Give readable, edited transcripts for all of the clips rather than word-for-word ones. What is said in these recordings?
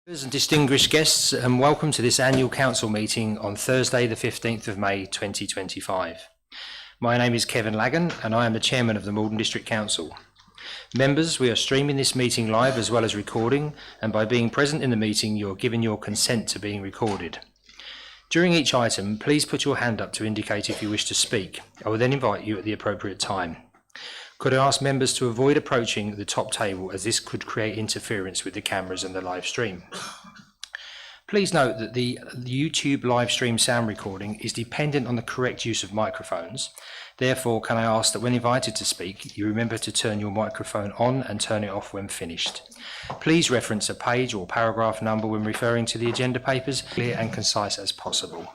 And distinguished guests, and welcome to this annual council meeting on Thursday the 15th of May 2025. My name is Kevin Lagan and I am the Chairman of the Maldon District Council. Members, we are streaming this meeting live as well as recording, and by being present in the meeting you are given your consent to being recorded. During each item, please put your hand up to indicate if you wish to speak. I will then invite you at the appropriate time. Could I ask members to avoid approaching the top table, as this could create interference with the cameras and the live stream. Please note that the YouTube live stream sound recording is dependent on the correct use of microphones. Therefore, can I ask that when invited to speak, you remember to turn your microphone on and turn it off when finished. Please reference a page or paragraph number when referring to the agenda papers, clear and concise as possible.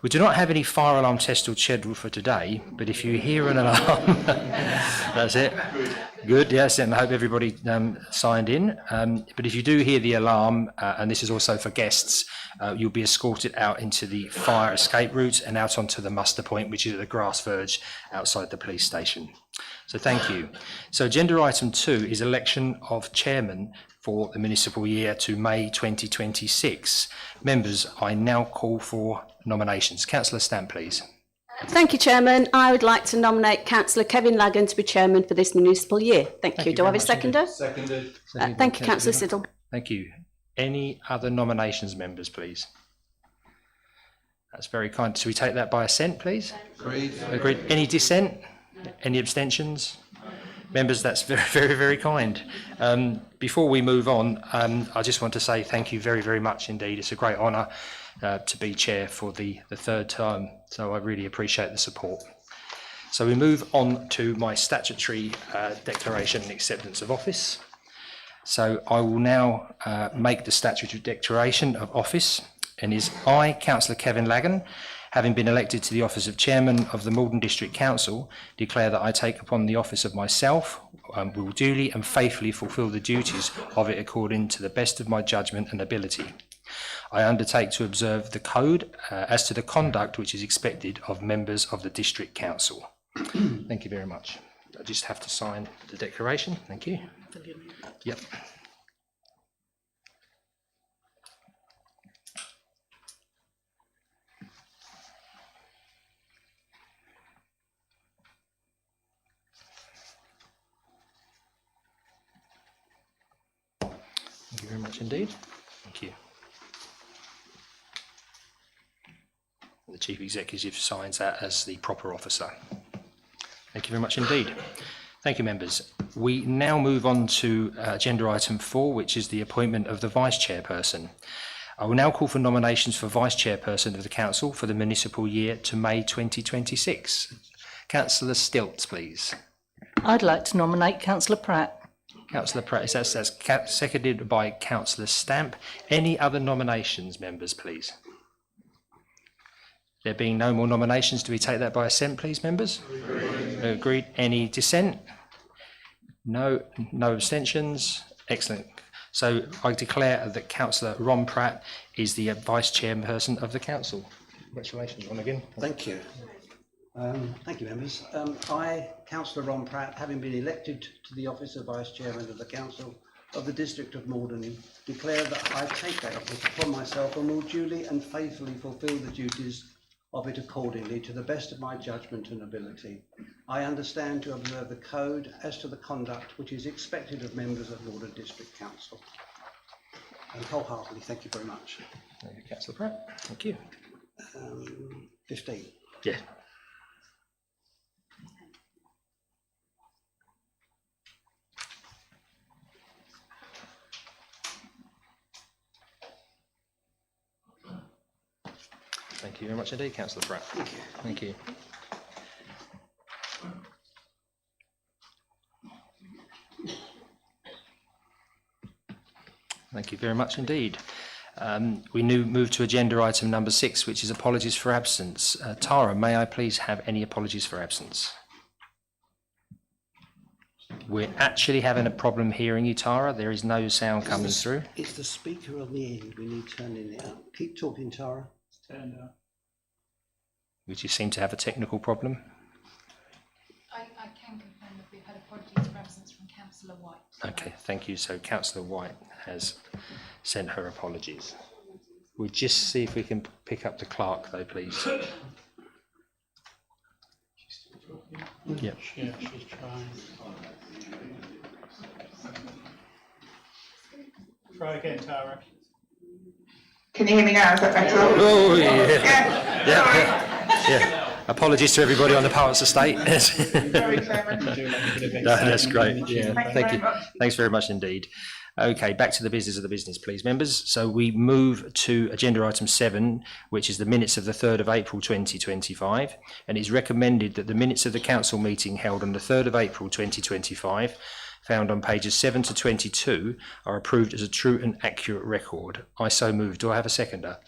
We do not have any fire alarm test or scheduled for today, but if you hear an alarm, that's it. Good, yes, and I hope everybody signed in. But if you do hear the alarm, and this is also for guests, you'll be escorted out into the fire escape route and out onto the muster point, which is at the grass verge outside the police station. So thank you. So agenda item 2 is election of chairman for the municipal year to May 2026. Members, I now call for nominations. Councillor Stamp, please. Thank you, Chairman. I would like to nominate Councillor Kevin Lagan to be Chairman for this municipal year. Thank you. Do I have a seconder? Seconded. Thank you, Councillor Siddle. Thank you. Any other nominations, members, please? That's very kind. So we take that by assent, please? Agreed. Agreed. Any dissent? Any abstentions? Members, that's very kind. Before we move on, I just want to say thank you very much indeed. It's a great honour to be chair for the third term, so I really appreciate the support. So we move on to my statutory declaration and acceptance of office. So I will now make the statutory declaration of office, and is I, Councillor Kevin Lagan, having been elected to the office of Chairman of the Maldon District Council, declare that I take upon the office of myself, will duly and faithfully fulfil the duties of it according to the best of my judgment and ability. I undertake to observe the code as to the conduct which is expected of members of the District Council. Thank you very much. I just have to sign the declaration. Thank you. Yep. Thank you very much indeed. Thank you. The Chief Executive signs that as the proper officer. Thank you very much indeed. Thank you, members. We now move on to agenda item 4, which is the appointment of the Vice-Chairperson. I will now call for nominations for Vice-Chairperson of the Council for the municipal year to May 2026. Councillor Stilts, please. I'd like to nominate Councillor Pratt. Councillor Pratt, that's seconded by Councillor Stamp. Any other nominations, members, please? There being no more nominations, do we take that by assent, please, members? Agreed. Any dissent? No abstentions? Excellent. So I declare that Councillor Ron Pratt is the Vice-Chairperson of the Council. Congratulations, Ron, again. Thank you. Thank you, members. I, Councillor Ron Pratt, having been elected to the office of Vice Chairman of the Council of the District of Maldon, declare that I take that office upon myself and will duly and faithfully fulfil the duties of it accordingly to the best of my judgment and ability. I understand to observe the code as to the conduct which is expected of members of Maldon District Council. And wholeheartedly, thank you very much. Thank you, Councillor Pratt. Thank you. 15. Yeah. Thank you very much indeed, Councillor Pratt. Thank you. Thank you. Thank you very much indeed. We now move to agenda item number 6, which is apologies for absence. Tara, may I please have any apologies for absence? We're actually having a problem hearing you, Tara. There is no sound coming through. It's the speaker on the end. We need turning it up. Keep talking, Tara. Turn up. We just seem to have a technical problem. I can confirm that we've had apologies for absence from Councillor White. Okay, thank you. So Councillor White has sent her apologies. We'll just see if we can pick up the clerk though, please. Yep. Yeah, she's trying. Try again, Tara. Can you hear me now? Is that better? Oh, yeah. Yeah. Yeah. Apologies to everybody on the Parts estate. Sorry, Chairman. No, that's great. Yeah, thank you. very much. Thanks very much indeed. Okay, back to the business of the business, please, members. So we move to agenda item 7, which is the minutes of the 3rd of April 2025, and it's recommended that the minutes of the council meeting held on the 3rd of April 2025, found on pages 7 to 22, are approved as a true and accurate record. I so move. Do I have a seconder?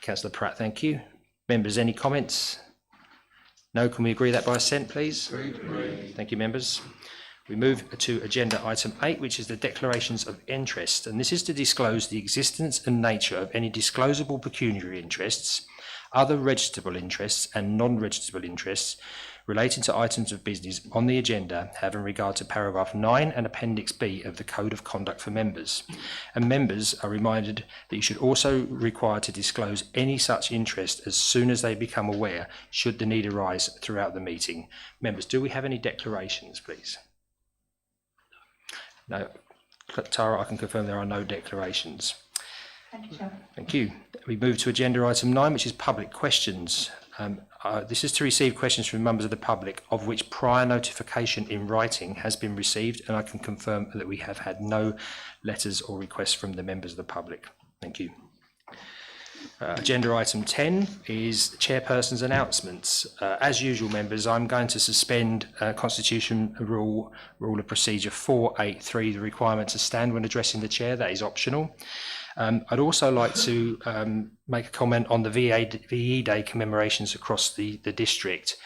Councillor Pratt, thank you. Members, any comments? No, can we agree that by assent, please? Agreed. Thank you, members. We move to agenda item 8, which is the declarations of interest, and this is to disclose the existence and nature of any disclosable pecuniary interests, other registrable interests and non-registrable interests relating to items of business on the agenda having regard to paragraph 9 and appendix B of the Code of Conduct for Members. And members are reminded that you should also require to disclose any such interest as soon as they become aware, should the need arise throughout the meeting. Members, do we have any declarations, please? No. Tara, I can confirm there are no declarations. Thank you, Chairman. Thank you. We move to agenda item 9, which is public questions. This is to receive questions from members of the public of which prior notification in writing has been received, and I can confirm that we have had no letters or requests from the members of the public. Thank you. Agenda item 10 is Chairperson's announcements. As usual, members, I'm going to suspend Constitution Rule of Procedure 483, the requirement to stand when addressing the Chair. That is optional. I'd also like to make a comment on the VE Day commemorations across the district.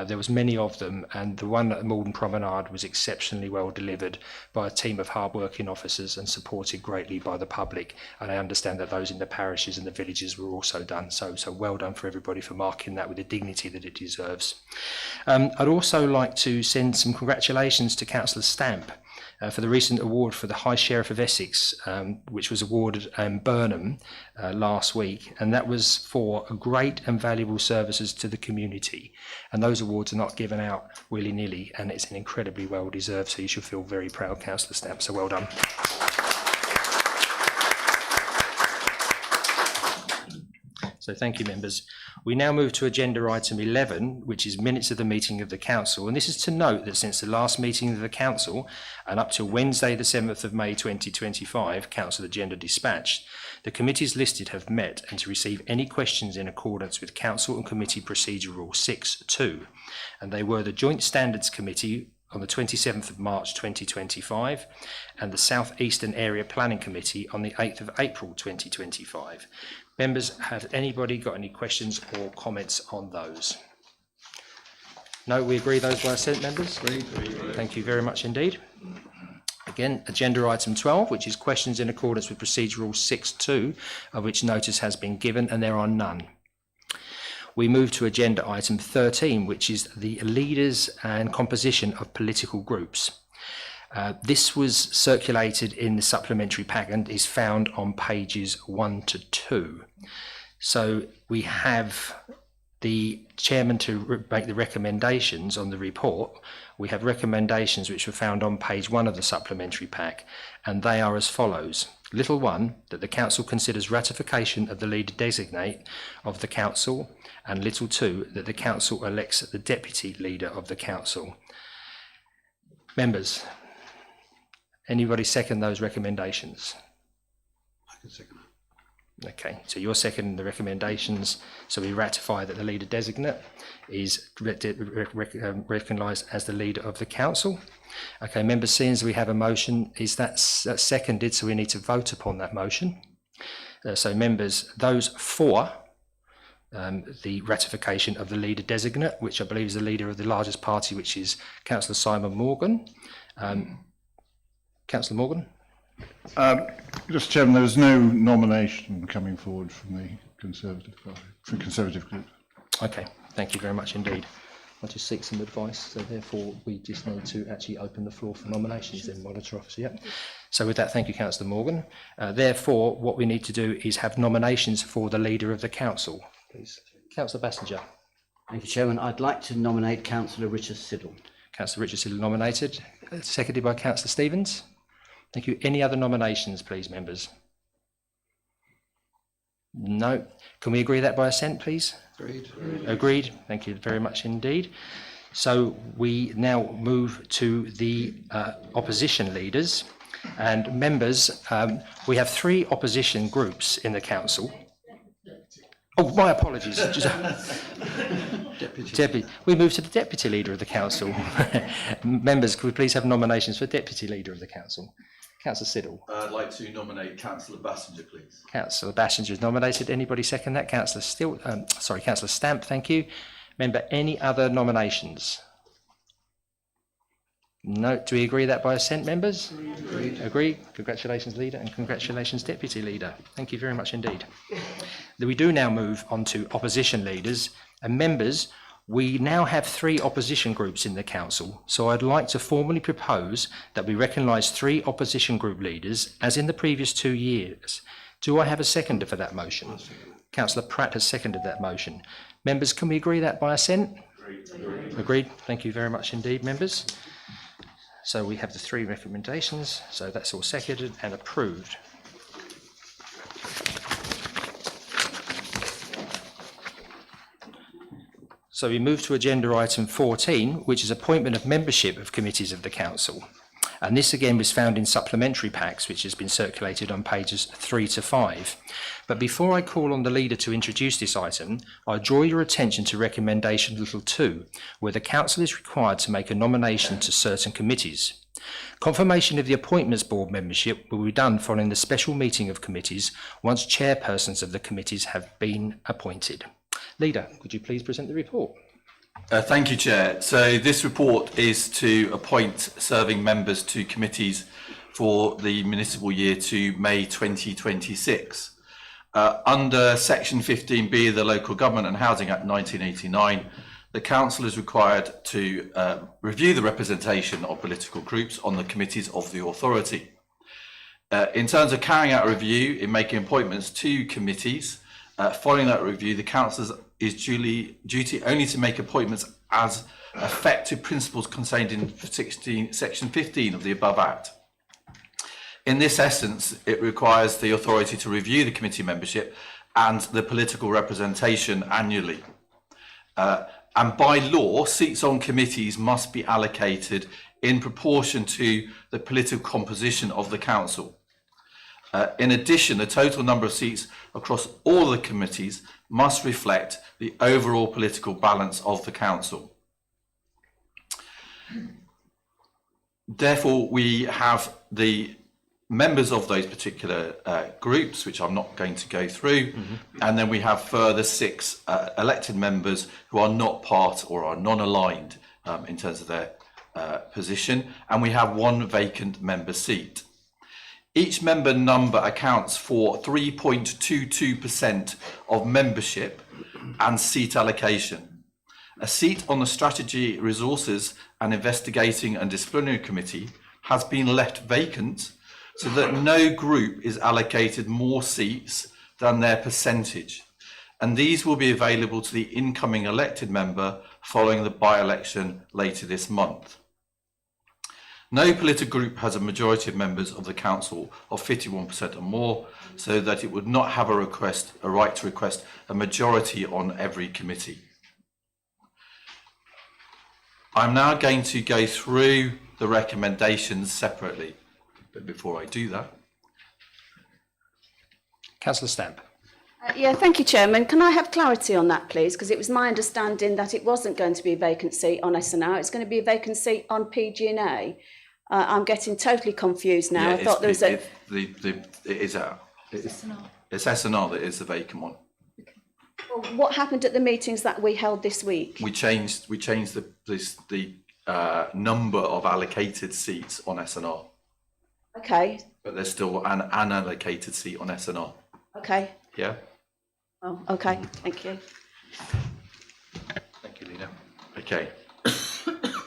There was many of them, and the one at the Maldon Promenade was exceptionally well delivered by a team of hard-working officers and supported greatly by the public. And I understand that those in the parishes and the villages were also done. So well done for everybody for marking that with the dignity that it deserves. I'd also like to send some congratulations to Councillor Stamp for the recent award for the High Sheriff of Essex, which was awarded in Burnham last week, and that was for great and valuable services to the community. And those awards are not given out willy-nilly, and it's an incredibly well-deserved, so you should feel very proud, Councillor Stamp, so well done. So thank you, members. We now move to agenda item 11, which is minutes of the meeting of the council. And this is to note that since the last meeting of the council and up to Wednesday, the 7th of May 2025, council agenda dispatched, the committees listed have met and to receive any questions in accordance with council and committee procedure rule 6.2. And they were the Joint Standards Committee on the 27th of March 2025 and the South Eastern Area Planning Committee on the 8th of April 2025. Members, have anybody got any questions or comments on those? No, we agree those were sent, members? Thank you very much indeed. Again, agenda item 12, which is questions in accordance with procedural 6.2, of which notice has been given, and there are none. We move to agenda item 13, which is the leaders and composition of political groups. This was circulated in the supplementary pack and is found on pages 1 to 2. So we have the chairman to make the recommendations on the report. We have recommendations which were found on page 1 of the supplementary pack, and they are as follows. Little 1, that the council considers ratification of the leader designate of the council, and little 2, that the council elects the deputy leader of the council. Members, anybody second those recommendations? I can second that. Okay, so you're seconding the recommendations, so we ratify that the leader designate is recognised as the leader of the council. Okay, members, seeing as we have a motion, is that seconded, so we need to vote upon that motion. So members, those for the ratification of the leader designate, which I believe is the leader of the largest party, which is Councillor Simon Morgan. Councillor Morgan? Mr. Chairman, there was no nomination coming forward from the Conservative Party, from Conservative Group. Okay, thank you very much indeed. I'll just seek some advice, so therefore we just need to actually open the floor for nominations then, Monitor Officer. Yep. So with that, thank you, Councillor Morgan. Therefore, what we need to do is have nominations for the leader of the council, please. Councillor Bassinger. Thank you, Chairman. I'd like to nominate Councillor Richard Siddle. Councillor Richard Siddle nominated, seconded by Councillor Stevens. Thank you. Any other nominations, please, members? No. Can we agree that by assent, please? Agreed. Agreed. Thank you very much indeed. So we now move to the opposition leaders. And members, we have 3 opposition groups in the council. Oh, my apologies. Deputy. We move to the deputy leader of the council. Members, could we please have nominations for deputy leader of the council? Councillor Siddle. I'd like to nominate Councillor Bassinger, please. Councillor Bassinger is nominated. Anybody second that? Councillor Stamp, thank you. Member, any other nominations? No. Do we agree that by assent, members? Agreed. Agreed. Congratulations, leader, and congratulations, deputy leader. Thank you very much indeed. We do now move on to opposition leaders. And members, we now have 3 opposition groups in the council, so I'd like to formally propose that we recognise 3 opposition group leaders, as in the previous 2 years. Do I have a seconder for that motion? Councillor Pratt has seconded that motion. Members, can we agree that by assent? Agreed. Agreed. Thank you very much indeed, members. So we have the 3 recommendations, so that's all seconded and approved. So we move to agenda item 14, which is appointment of membership of committees of the council. And this again was found in supplementary packs, which has been circulated on pages 3 to 5. But before I call on the leader to introduce this item, I draw your attention to recommendation little 2, where the council is required to make a nomination to certain committees. Confirmation of the appointments board membership will be done following the special meeting of committees once chairpersons of the committees have been appointed. Leader, could you please present the report? Thank you, Chair. So this report is to appoint serving members to committees for the municipal year to May 2026. Under Section 15B of the Local Government and Housing Act 1989, the Council is required to review the representation of political groups on the committees of the authority. In terms of carrying out a review in making appointments to committees, following that review, the Council is duty only to make appointments as effective principles contained in Section 15 of the above Act. In this essence, it requires the authority to review the committee membership and the political representation annually. And by law, seats on committees must be allocated in proportion to the political composition of the Council. In addition, the total number of seats across all the committees must reflect the overall political balance of the Council. Therefore, we have the members of those particular groups, which I'm not going to go through, and then we have further 6 elected members who are not part or are non-aligned in terms of their position, and we have 1 vacant member seat. Each member number accounts for 3.22% of membership and seat allocation. A seat on the Strategy, Resources and Investigating and Disciplinary Committee has been left vacant so that no group is allocated more seats than their percentage. And these will be available to the incoming elected member following the by-election later this month. No political group has a majority of members of the council of 51% or more, so that it would not have a right to request a majority on every committee. I'm now going to go through the recommendations separately, but before I do that, Councillor Stamp. Thank you, Chairman. Can I have clarity on that, please? Because it was my understanding that it wasn't going to be a vacancy on SNR. It's going to be a vacancy on PG&A. I'm getting totally confused now. yeah, I thought there was a... it's SNR that is the vacant one. What happened at the meetings that we held this week? We changed the number of allocated seats on SNR. Okay. But there's still an unallocated seat on SNR. Okay. Yeah. Oh, okay. Thank you. Thank you, Lena. Okay.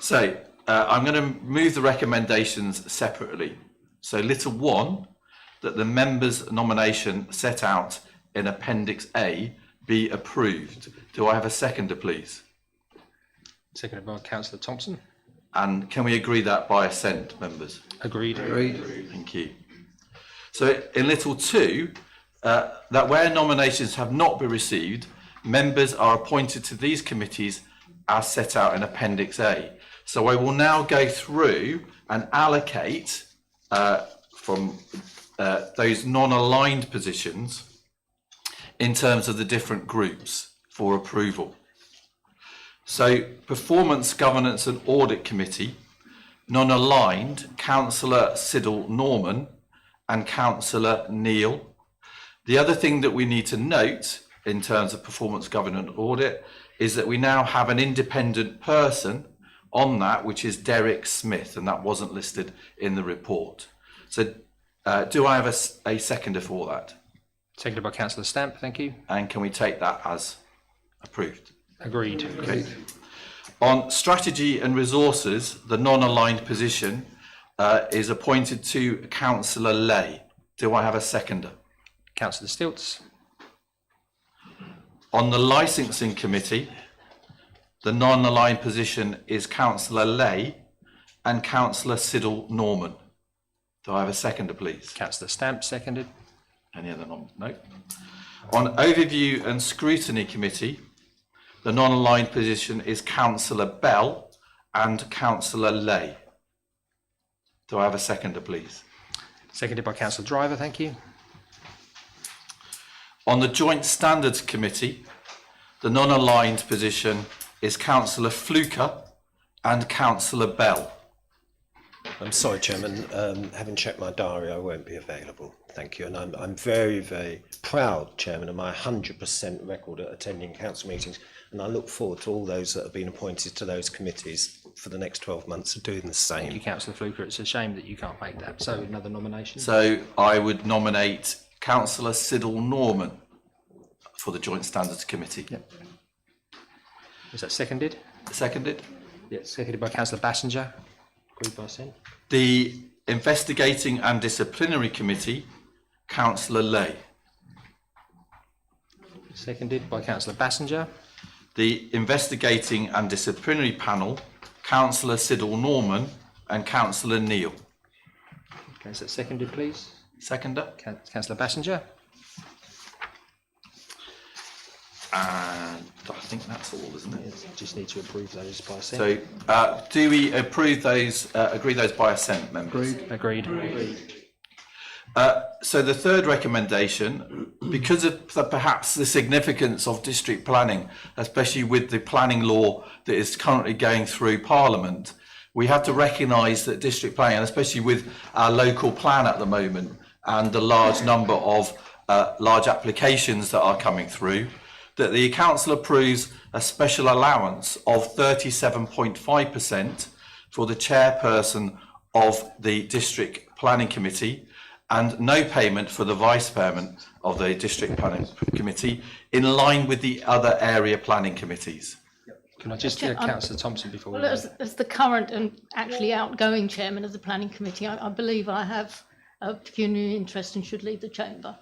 So I'm going to move the recommendations separately. So little 1, that the member's nomination set out in Appendix A be approved. Do I have a seconder, please? Seconded by Councillor Thompson. And can we agree that by assent, members? Agreed. Thank you. So in little 2, that where nominations have not been received, members are appointed to these committees as set out in Appendix A. So I will now go through and allocate from those non-aligned positions in terms of the different groups for approval. So Performance, Governance and Audit Committee, non-aligned, Councillor Siddle Norman and Councillor Neil. The other thing that we need to note in terms of Performance, Governance and Audit is that we now have an independent person on that, which is Derek Smith, and that wasn't listed in the report. So do I have a seconder for that? Seconded by Councillor Stamp, thank you. And can we take that as approved? Agreed. Okay. On Strategy and Resources, the non-aligned position is appointed to Councillor Lay. Do I have a seconder? Councillor Stilts. On the Licensing Committee, the non-aligned position is Councillor Lay and Councillor Siddle Norman. Do I have a seconder, please? Councillor Stamp, seconded. Any other no? On Overview and Scrutiny Committee, the non-aligned position is Councillor Bell and Councillor Lay. Do I have a seconder, please? Seconded by Councillor Driver, thank you. On the Joint Standards Committee, the non-aligned position is Councillor Fluker and Councillor Bell. I'm sorry, Chairman. Having checked my diary, I won't be available. Thank you. And I'm very, very proud, Chairman, of my 100% record at attending council meetings. And I look forward to all those that have been appointed to those committees for the next 12 months of doing the same. Thank you, Councillor Fluker. It's a shame that you can't make that. So another nomination. So I would nominate Councillor Siddle Norman for the Joint Standards Committee. Yep. Was that seconded? Seconded. Yes. Seconded by Councillor Bassinger. Agreed by assent. The Investigating and Disciplinary Committee, Councillor Lay. Seconded by Councillor Bassinger. The Investigating and Disciplinary Panel, Councillor Siddle Norman and Councillor Neil. Okay, so seconded, please. Seconder. Councillor Bassinger. And I think that's all, isn't it? Just need to approve those by assent. So do we approve those, agree those by assent, members? Agreed. So the third recommendation, because of perhaps the significance of district planning, especially with the planning law that is currently going through Parliament, we have to recognise that district planning, and especially with our local plan at the moment and the large number of large applications that are coming through, that the council approves a special allowance of 37.5% for the chairperson of the district planning committee and no payment for the vice chairman of the district planning committee, in line with the other area planning committees. Can I just get Councillor Thompson before we Well, as the current and actually outgoing chairman of the planning committee, I believe I have a pecuniary interest and should leave the chamber.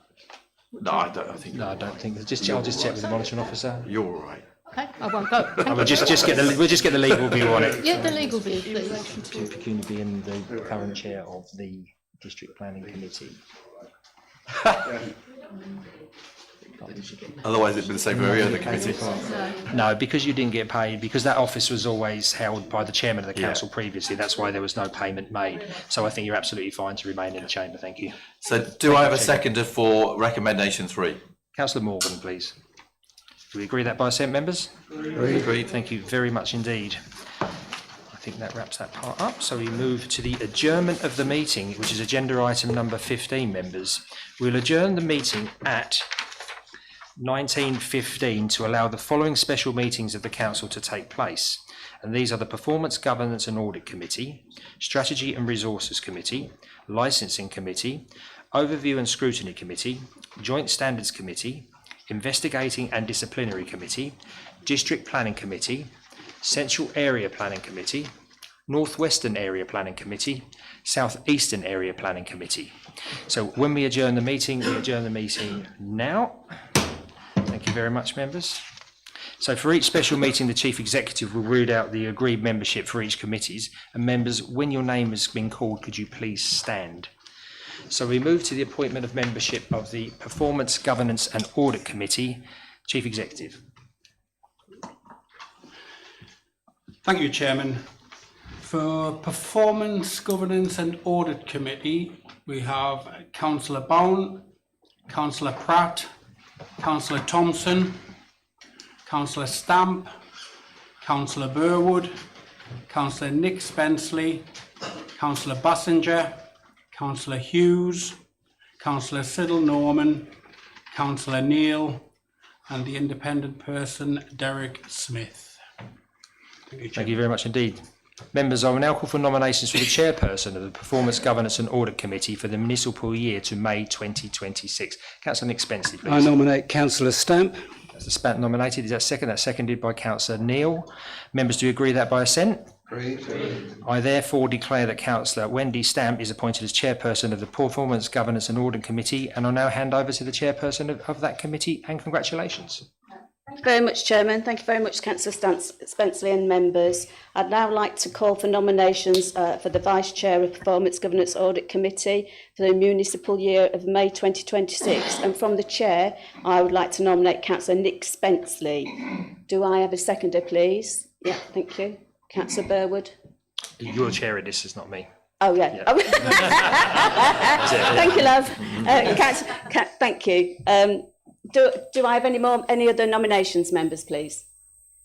No, I don't think. No, I don't think. I'll just check with the monitoring officer. You're all right. Okay, I won't go. We'll just get the legal view on it. Yeah, the legal view, please. To Pecuniary being the current chair of the district planning committee. Otherwise it'd be the same for every other committee. No, because you didn't get paid, because that office was always held by the chairman of the council previously, that's why there was no payment made. So I think you're absolutely fine to remain in the chamber, thank you. So do I have a seconder for recommendation 3? Councillor Morgan, please. Do we agree that by assent, members? Agreed. Thank you very much indeed. I think that wraps that part up. So we move to the adjournment of the meeting, which is agenda item number 15, members. We'll adjourn the meeting at 19:15 to allow the following special meetings of the council to take place. And these are the Performance, Governance and Audit Committee, Strategy and Resources Committee, Licensing Committee, Overview and Scrutiny Committee, Joint Standards Committee, Investigating and Disciplinary Committee, District Planning Committee, Central Area Planning Committee, North Western Area Planning Committee, South Eastern Area Planning Committee. So when we adjourn the meeting now. Thank you very much, members. So for each special meeting, the Chief Executive will read out the agreed membership for each committees. And members, when your name has been called, could you please stand? So we move to the appointment of membership of the Performance, Governance and Audit Committee. Chief Executive. Thank you, Chairman. For Performance, Governance and Audit Committee, we have Councillor Bowen, Councillor Pratt, Councillor Thompson, Councillor Stamp, Councillor Burwood, Councillor Nick Spenceley, Councillor Bassinger, Councillor Hughes, Councillor Siddle Norman, Councillor Neal, and the independent person, Derek Smith. Thank you very much indeed. Members, I will now call for nominations for the chairperson of the Performance, Governance and Audit Committee for the municipal year to May 2026. Councillor Nick Spenceley, please. I nominate Councillor Stamp. That's the Stamp nominated. Is that second? That's seconded by Councillor Neal. Members, do you agree that by assent? Agreed. I therefore declare that Councillor Wendy Stamp is appointed as chairperson of the Performance, Governance and Audit Committee, and I'll now hand over to the chairperson of that committee, and congratulations. Thank you very much, Chairman. Thank you very much, Councillor Spenceley and members. I'd now like to call for nominations for the Vice Chair of Performance Governance Audit Committee for the municipal year of May 2026. And from the Chair, I would like to nominate Councillor Nick Spenceley. Do I have a seconder, please? Yeah, thank you. Councillor Burwood. You're chairing this, it's not me. Oh, yeah. Oh. Thank you, love. Thank you. Do I have any other nominations, members, please?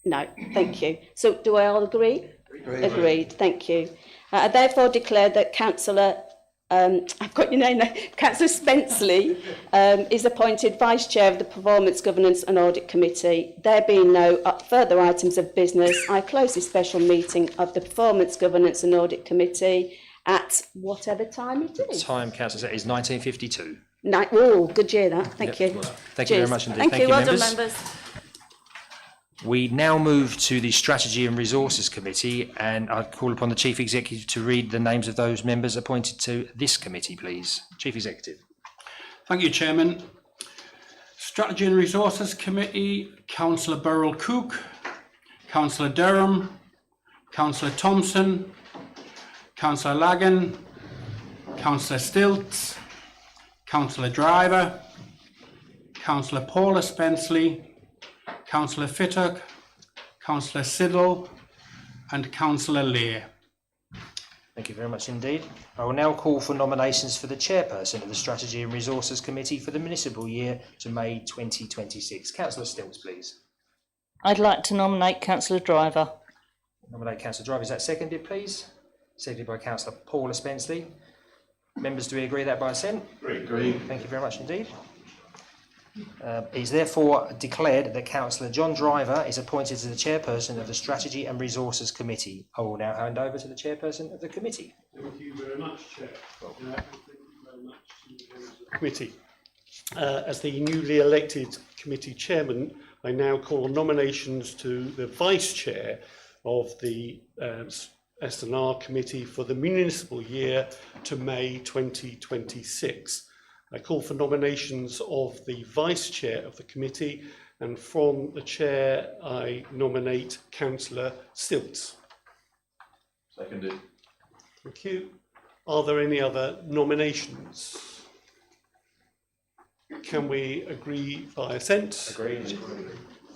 No, thank you. So do I all agree? Agreed, thank you. I therefore declare that Councillor, I've got your name there, Councillor Spenceley is appointed Vice Chair of the Performance, Governance and Audit Committee. There being no further items of business, I close this special meeting of the Performance, Governance and Audit Committee at whatever time it is. Time, Councillor, is 1952. Oh, good year that. Thank you. Thank you very much indeed. Thank you. Well members. done, members. We now move to the Strategy and Resources Committee, and I call upon the Chief Executive to read the names of those members appointed to this committee, please. Chief Executive. Thank you, Chairman. Strategy and Resources Committee, Councillor Burrell Cook, Councillor Durham, Councillor Thompson, Councillor Lagan, Councillor Stilts, Councillor Driver, Councillor Paula Spenceley, Councillor Fittock, Councillor Siddle, and Councillor Lear. Thank you very much indeed. I will now call for nominations for the chairperson of the Strategy and Resources Committee for the municipal year to May 2026. Councillor Stilts, please. I'd like to nominate Councillor Driver. Nominate Councillor Driver. Is that seconded, please? Seconded by Councillor Paula Spenceley. Members, do we agree that by assent? Agree. Thank you very much indeed. It is therefore declared that Councillor John Driver is appointed as the chairperson of the Strategy and Resources Committee. I will now hand over to the chairperson of the committee. Thank you very much, Chair. Thank you very much to the committee. As the newly elected committee chairman, I now call nominations to the vice chair of the S&R committee for the municipal year to May 2026. I call for nominations of the vice chair of the committee, and from the chair I nominate Councillor Stilts. Seconded. Thank you. Are there any other nominations? Can we agree by assent? Agreed.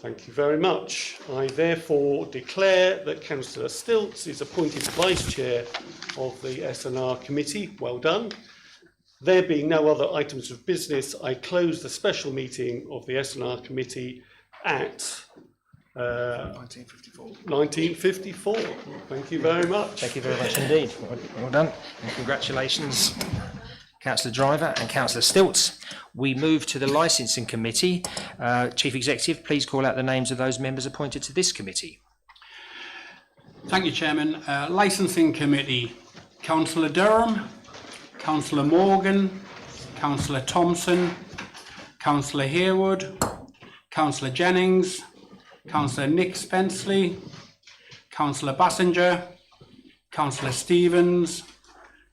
Thank you very much. I therefore declare that Councillor Stilts is appointed Vice Chair of the S&R Committee. Well done. There being no other items of business, I close the special meeting of the S&R Committee at 1954. Thank you very much. Thank you very much indeed. Well done, and congratulations, Councillor Driver and Councillor Stilts. We move to the Licensing Committee. Chief Executive, please call out the names of those members appointed to this committee. Thank you, Chairman. Licensing Committee, Councillor Durham, Councillor Morgan, Councillor Thompson, Councillor Harewood, Councillor Jennings, Councillor Nick Spenceley, Councillor Bassinger, Councillor Stevens,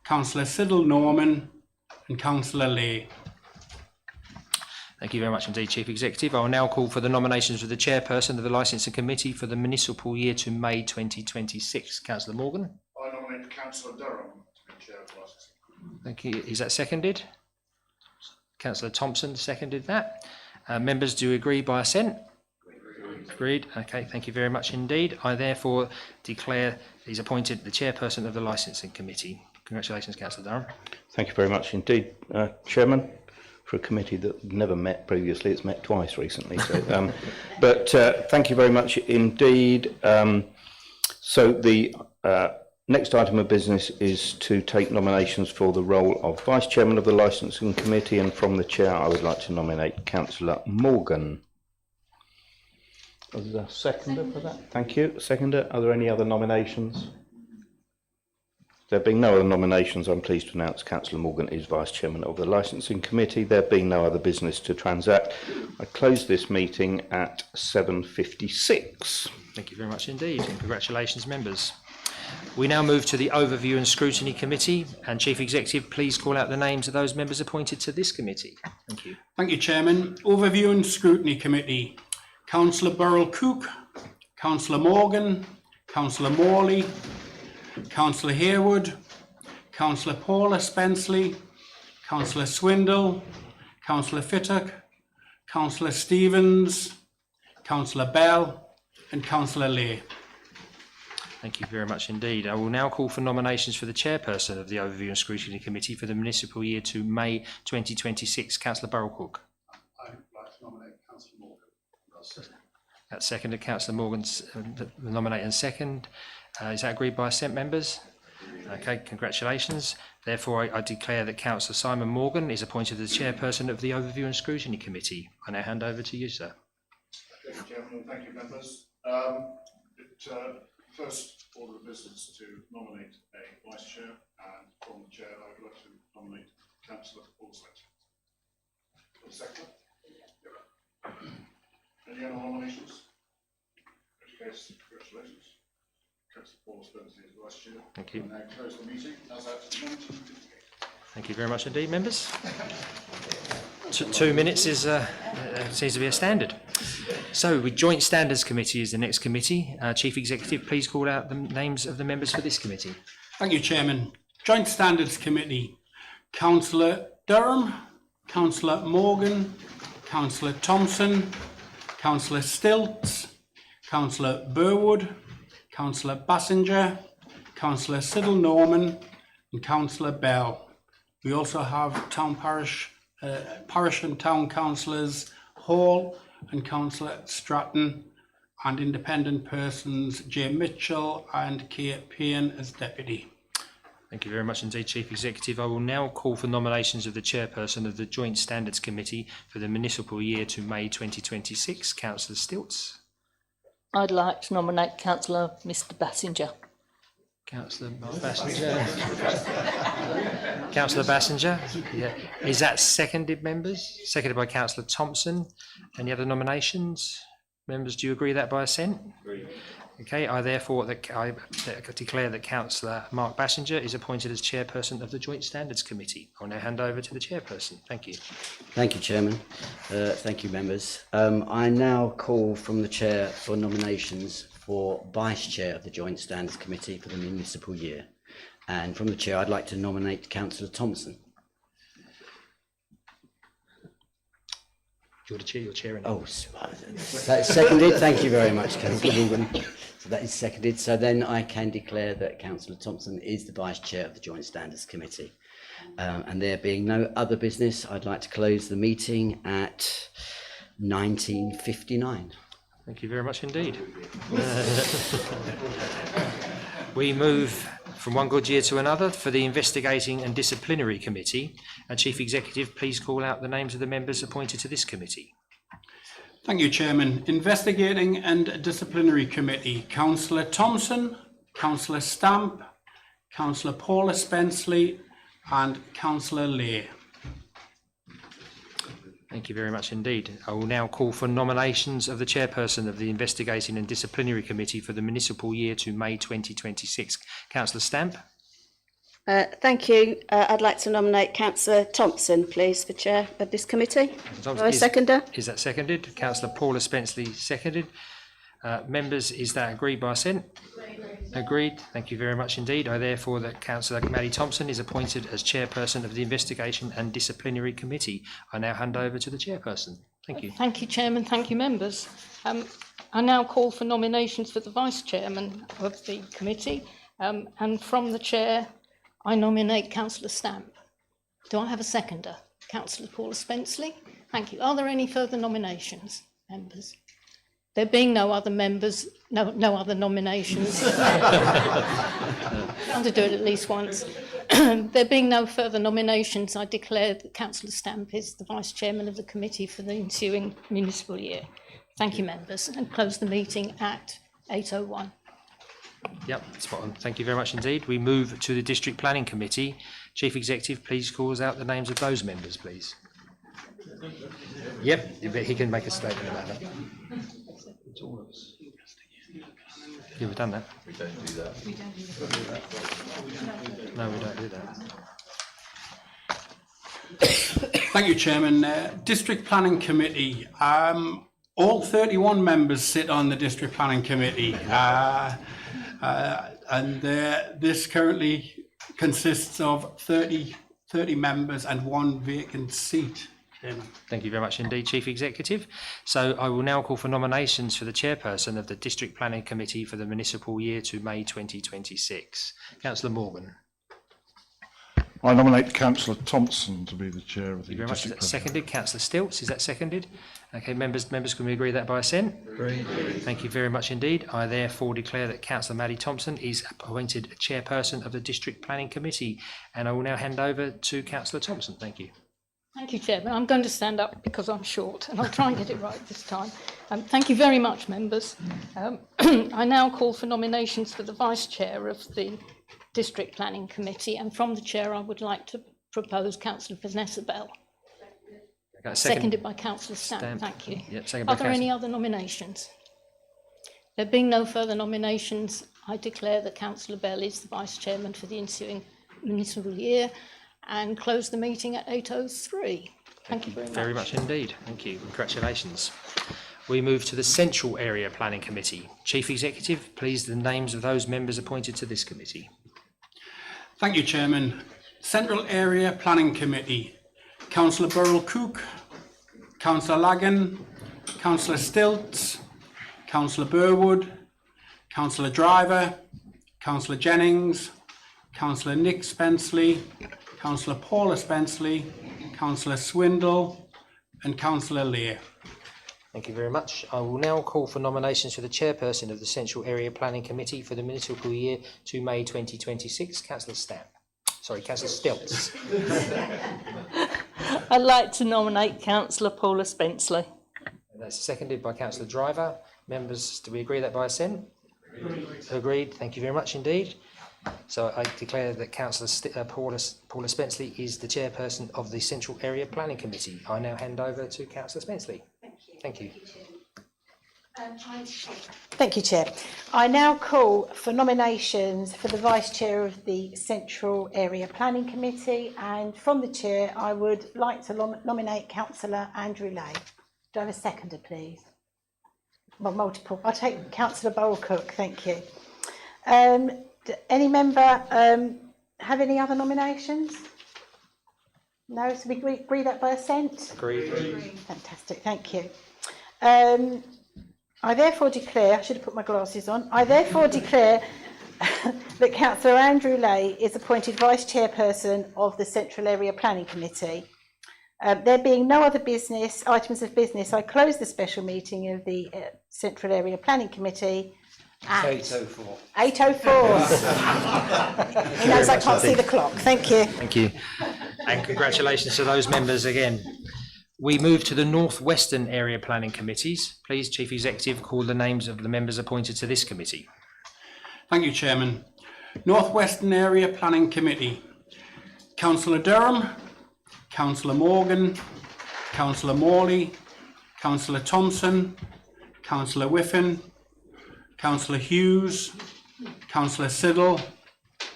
Councillor Siddle Norman and Councillor Lay. Thank you very much indeed, Chief Executive. I will now call for the nominations for the Chairperson of the Licensing Committee for the municipal year to May 2026. Councillor Morgan. I nominate Councillor Durham to be Chair of the Licensing. Thank you. Is that seconded? Councillor Thompson seconded that. Members, do you agree by assent? Agreed. Okay, thank you very much indeed. I therefore declare he's appointed the Chairperson of the Licensing Committee. Congratulations, Councillor Durham. Thank you very much indeed, Chairman. For a committee that never met previously, it's met twice recently. So, but thank you very much indeed. So the next item of business is to take nominations for the role of Vice Chairman of the Licensing Committee, and from the Chair I would like to nominate Councillor Morgan. Is there a seconder for that? Thank you. Seconder. Are there any other nominations? There being no other nominations, I'm pleased to announce Councillor Morgan is Vice Chairman of the Licensing Committee. There being no other business to transact, I close this meeting at 7:56. Thank you very much indeed, and congratulations, members. We now move to the Overview and Scrutiny Committee, and Chief Executive, please call out the names of those members appointed to this committee. Thank you. Thank you, Chairman. Overview and Scrutiny Committee. Councillor Burrell-Cook, Councillor Morgan, Councillor Morley, Councillor Harewood, Councillor Paula Spenceley, Councillor Swindle, Councillor Fittock, Councillor Stevens, Councillor Bell and Councillor Lay. Thank you very much indeed. I will now call for nominations for the Chairperson of the Overview and Scrutiny Committee for the municipal year to May 2026. Councillor Burrell-Cook. I'd like to nominate Councillor Morgan. That's seconded. Councillor Morgan's nominated and second. Is that agreed by assent, members? Okay, congratulations. Therefore, I declare that Councillor Simon Morgan is appointed as the Chairperson of the Overview and Scrutiny Committee. I now hand over to you, sir. Thank you, Chairman, and thank you, members. First order of business to nominate a Vice Chair, and from the Chair I would like to nominate Councillor Paul Spenceley. For the second? Any other nominations? In which case, congratulations. Councillor Paul Spenceley is Vice Chair. Thank you. I now close the meeting as at 19:58. Thank you very much indeed, members. 2 minutes is seems to be a standard. So, the Joint Standards Committee is the next committee. Chief Executive, please call out the names of the members for this committee. Thank you, Chairman. Joint Standards Committee. Councillor Durham, Councillor Morgan, Councillor Thompson, Councillor Stilts, Councillor Burwood, Councillor Bassinger, Councillor Siddle Norman and Councillor Bell. We also have parish and town councillors Hall and Councillor Stratton, and independent persons Jay Mitchell and Kate Payne as deputy. Thank you very much indeed, Chief Executive. I will now call for nominations of the Chairperson of the Joint Standards Committee for the municipal year to May 2026. Councillor Stilts. I'd like to nominate Councillor Mr Bassinger. Councillor Bassinger. Councillor Bassinger. Yeah. Is that seconded, members? Seconded by Councillor Thompson. Any other nominations? Members, do you agree that by assent? Agreed. Okay, I therefore declare that Councillor Mark Bassinger is appointed as Chairperson of the Joint Standards Committee. I'll now hand over to the Chairperson. Thank you. Thank you, Chairman. Thank you, members. I now call from the Chair for nominations for Vice Chair of the Joint Standards Committee for the municipal year. And from the Chair, I'd like to nominate Councillor Thompson. Do you want to chair your chair? Oh, that's seconded. Thank you very much, Councillor Morgan. So that is seconded. So then I can declare that Councillor Thompson is the Vice Chair of the Joint Standards Committee. And there being no other business, I'd like to close the meeting at 19:59. Thank you very much indeed. We move from one good year to another for the Investigating and Disciplinary Committee. And Chief Executive, please call out the names of the members appointed to this committee. Thank you, Chairman. Investigating and Disciplinary Committee. Councillor Thompson, Councillor Stamp, Councillor Paula Spenceley and Councillor Lay. Thank you very much indeed. I will now call for nominations of the chairperson of the Investigating and Disciplinary Committee for the municipal year to May 2026. Councillor Stamp. Thank you. I'd like to nominate Councillor Thompson, please, for chair of this committee. Seconder. Is that seconded? Councillor Paula Spenceley seconded. Members, is that agreed by assent? Agreed. Thank you very much indeed. I therefore that Councillor Maddie Thompson is appointed as chairperson of the Investigation and Disciplinary Committee. I now hand over to the chairperson. Thank you. Thank you, Chairman. Thank you, members. I now call for nominations for the Vice Chairman of the committee. And from the chair, I nominate Councillor Stamp. Do I have a seconder? Councillor Paula Spenceley. Thank you. Are there any further nominations, members? There being no other members, no other nominations. I want to do it at least once. There being no further nominations, I declare that Councillor Stamp is the Vice Chairman of the committee for the ensuing municipal year. Thank you, members, and close the meeting at 8:01. Yep, spot on. Thank you very much indeed. We move to the District Planning Committee. Chief Executive, please call out the names of those members, please. Yep, he can make a statement about that. Yeah, we've done that. We don't do that. No, we don't do that. Thank you, Chairman. District Planning Committee. All 31 members sit on the District Planning Committee. This currently consists of 30 members and one vacant seat. Chairman. Thank you very much indeed, Chief Executive. So I will now call for nominations for the chairperson of the District Planning Committee for the municipal year to May 2026. Councillor Morgan. I nominate Councillor Thompson to be the chair of the Thank you very much. Is district. that seconded? Councillor Stilts, is that seconded? Okay, members, can we agree that by assent? Agreed. Thank you very much indeed. I therefore declare that Councillor Maddie Thompson is appointed chairperson of the District Planning Committee, and I will now hand over to Councillor Thompson. Thank you. Thank you, Chairman. I'm going to stand up because I'm short, and I'll try and get it right this time. Thank you very much, members. I now call for nominations for the Vice Chair of the District Planning Committee, and from the Chair I would like to propose Councillor Vanessa Bell. Seconded by Councillor Stamp. Thank you. Yep, Are there any other nominations? There being no further nominations, I declare that Councillor Bell is the Vice Chairman for the ensuing municipal year, and close the meeting at 8:03. Thank you Very much indeed. Thank you. Congratulations. We move to the Central Area Planning Committee. Chief Executive, please the names of those members appointed to this committee. Thank you, Chairman. Central Area Planning Committee. Councillor Burrell-Cook, Councillor Lagan, Councillor Stilts, Councillor Burwood, Councillor Driver, Councillor Jennings, Councillor Nick Spenceley, Councillor Paula Spenceley, Councillor Swindle, and Councillor Lear. Thank you very much. I will now call for nominations for the chairperson of the Central Area Planning Committee for the municipal year to May 2026. Councillor Stamp. Sorry, Councillor Stilts. I'd like to nominate Councillor Paula Spenceley. That's seconded by Councillor Driver. Members, do we agree that by assent? Agreed. Thank you very much indeed. So I declare that Councillor Paula Spenceley is the chairperson of the Central Area Planning Committee. I now hand over to Councillor Spenceley. Thank you. Thank you, Chair. I now call for nominations for the Vice Chair of the Central Area Planning Committee, and from the Chair I would like to nominate Councillor Andrew Lay. Do I have a seconder, please? Well, multiple. I'll take Councillor Burrell-Cook, thank you. Any member have any other nominations? No, so we agree that by assent? Agreed. Fantastic, thank you. I therefore declare, I should have put my glasses on, I therefore declare that Councillor Andrew Lay is appointed Vice Chairperson of the Central Area Planning Committee. There being no other items of business, I close the special meeting of the Central Area Planning Committee at 8:04. 8:04. He knows I can't see the clock. Thank you. Thank you. And congratulations to those members again. We move to the North-Western Area Planning Committees. Please, Chief Executive, call the names of the members appointed to this committee. Thank you, Chairman. North-Western Area Planning Committee. Councillor Durham, Councillor Morgan, Councillor Morley, Councillor Thompson, Councillor Whiffen, Councillor Hughes, Councillor Siddle,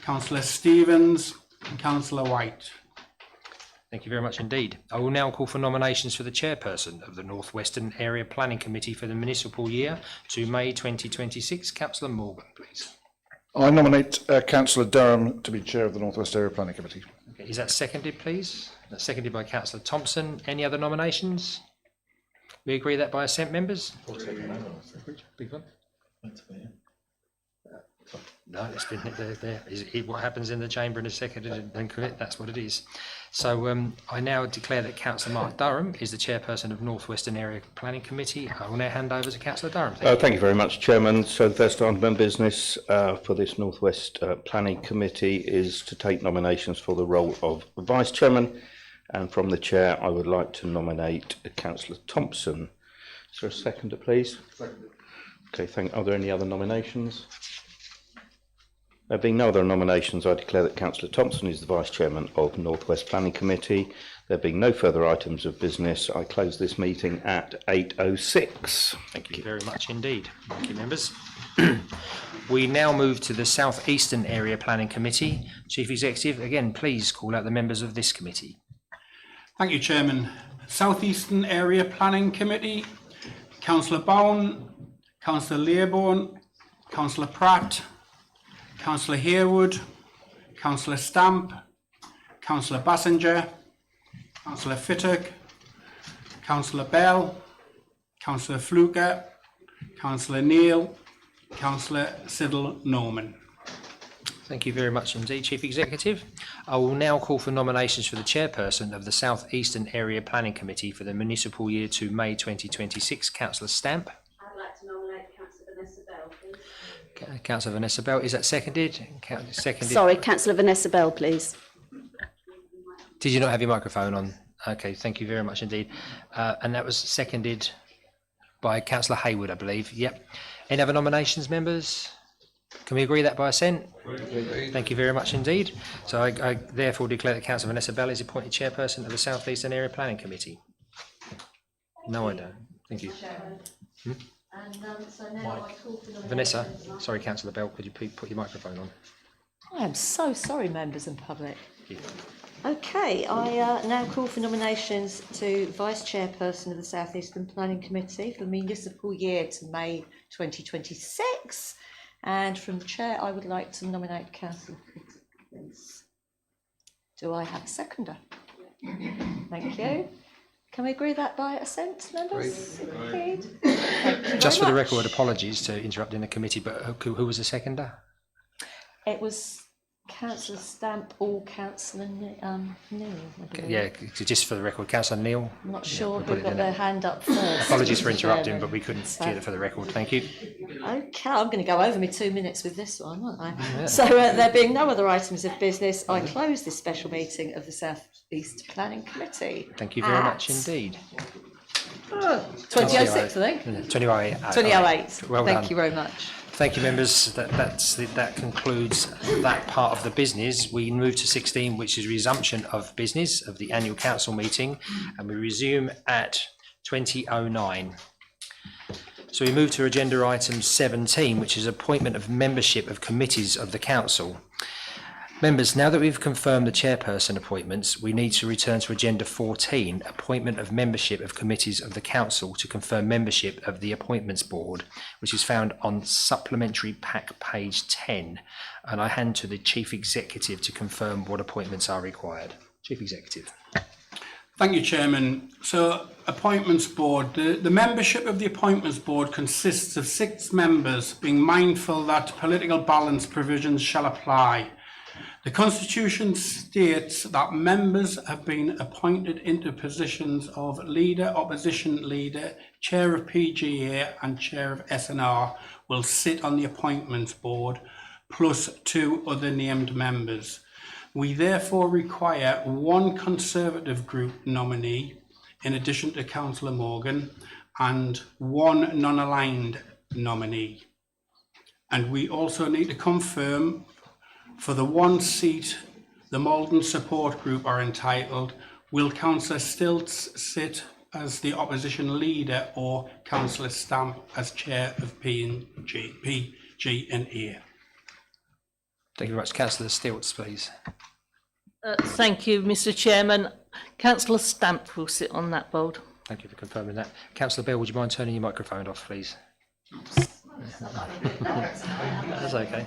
Councillor Stevens, and Councillor White. Thank you very much indeed. I will now call for nominations for the chairperson of the North Western Area Planning Committee for the municipal year to May 2026. Councillor Morgan, please. I nominate Councillor Durham to be chair of the North West Area Planning Committee. Okay, is that seconded, please? That's seconded by Councillor Thompson. Any other nominations? We agree that by assent, members? Big one. No, it's been there. Is it what happens in the chamber in a second and then commit? That's what it is. So I now declare that Councillor Mark Durham is the chairperson of North Western Area Planning Committee. I will now hand over to Councillor Durham. Thank you very much, Chairman. So the first item of business for this North West Planning Committee is to take nominations for the role of Vice Chairman. And from the Chair, I would like to nominate Councillor Thompson. Is there a seconder, please? Seconded. Okay, are there any other nominations? There being no other nominations, I declare that Councillor Thompson is the Vice Chairman of North West Planning Committee. There being no further items of business, I close this meeting at 8:06. Thank you very much indeed. Thank you, members. We now move to the South Eastern Area Planning Committee. Chief Executive, again, please call out the members of this committee. Thank you, Chairman. South Eastern Area Planning Committee, Councillor Bowen, Councillor Learborn, Councillor Pratt, Councillor Harewood, Councillor Stamp, Councillor Bassinger, Councillor Fittock, Councillor Bell, Councillor Fluker, Councillor Neal, Councillor Siddle Norman. Thank you very much indeed, Chief Executive. I will now call for nominations for the chairperson of the South Eastern Area Planning Committee for the municipal year to May 2026. Councillor Stamp. I'd like to nominate Councillor Vanessa Bell, please. Councillor Vanessa Bell, is that seconded? Seconded. Sorry, Councillor Vanessa Bell, please. Did you not have your microphone on? Okay, thank you very much indeed. And that was seconded by Councillor Harewood, I believe. Yep. Any other nominations, members? Can we agree that by assent? Thank you very much indeed. So I therefore declare that Councillor Vanessa Bell is appointed chairperson of the South Eastern Area Planning Committee. No, I don't. Thank you. And so now I call for Vanessa, sorry, Councillor Bell, could you please put your microphone on? I am so sorry, members and public. Thank you. Okay, I now call for nominations to Vice Chairperson of the South Eastern Planning Committee for the municipal year to May 2026. And from the Chair, I would like to nominate Councillor Fittock, please. Do I have a seconder? Thank you. Can we agree that by assent, members? Agreed. Just for the record, apologies to interrupting the committee, but who was the seconder? It was Councillor Stamp or Councillor Neil. Okay, yeah, just for the record, Councillor Neil. I'm not sure who got their hand up first. Apologies for interrupting, but we couldn't get it for the record. Thank you. Okay, I'm going to go over my 2 minutes with this one, aren't I? Yeah. So there being no other items of business, I close this special meeting of the South East Planning Committee. Thank you very much indeed. 2006, I think. 2008. 2008. Well Thank done. you very much. Thank you, members. That concludes that part of the business. We move to 16, which is resumption of business of the annual council meeting, and we resume at 20:09. So we move to agenda item 17, which is appointment of membership of committees of the council. Members, now that we've confirmed the chairperson appointments, we need to return to agenda 14, appointment of membership of committees of the council to confirm membership of the appointments board, which is found on supplementary pack page 10. And I hand to the chief executive to confirm what appointments are required. Chief Executive. Thank you, Chairman. So, Appointments Board. The membership of the Appointments Board consists of 6 members, being mindful that political balance provisions shall apply. The Constitution states that members have been appointed into positions of Leader, Opposition Leader, Chair of PGA and Chair of SNR will sit on the Appointments Board, plus 2 other named members. We therefore require 1 Conservative group nominee, in addition to Councillor Morgan, and 1 non-aligned nominee. And we also need to confirm for the 1 seat the Maldon support group are entitled, Will Councillor Stilts sit as the opposition leader or Councillor Stamp as chair of PG and E? Thank you very much. Councillor Stilts, please. Thank you, Mr. Chairman. Councillor Stamp will sit on that board. Thank you for confirming that. Councillor Bell, would you mind turning your microphone off, please? That's okay.